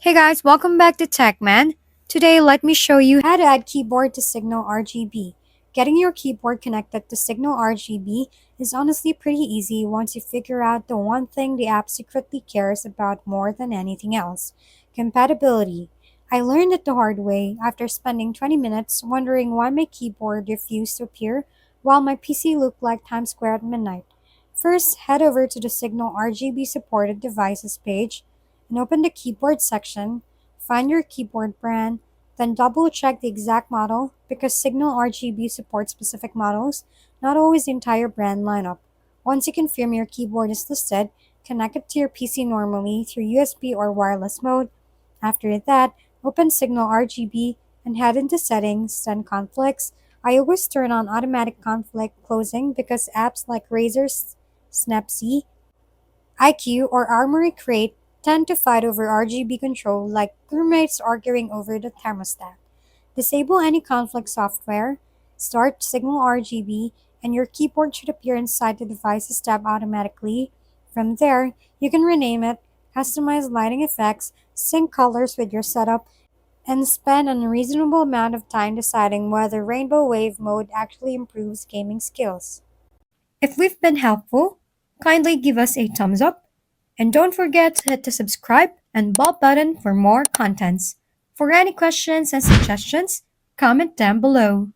Hey guys, welcome back to TechMan. Today, let me show you how to add keyboard to SignalRGB. Getting your keyboard connected to SignalRGB is honestly pretty easy once you figure out the one thing the app secretly cares about more than anything else: compatibility. I learned it the hard way after spending 20 minutes wondering why my keyboard refused to appear while my PC looked like Times Square at midnight. First, head over to the SignalRGB supported devices page and open the keyboard section, find your keyboard brand, then double check the exact model because Signal RGB supports specific models, not always the entire brand lineup. Once you confirm your keyboard is listed, connect it to your PC normally through USB or wireless mode. After that, open Signal RGB and head into Settings, then Conflicts. I always turn on automatic conflict closing because apps like Razer's Snapsy IQ, or Armory Crate tend to fight over RGB control like roommates arguing over the thermostat. Disable any conflict software, start Signal RGB, and your keyboard should appear inside the Devices tab automatically. From there, you can rename it, customize lighting effects, sync colors with your setup, and spend an unreasonable amount of time deciding whether Rainbow Wave mode actually improves gaming skills. If we've been helpful, kindly give us a thumbs up and don't forget to hit the subscribe and bell button for more contents. For any questions and suggestions, comment down below.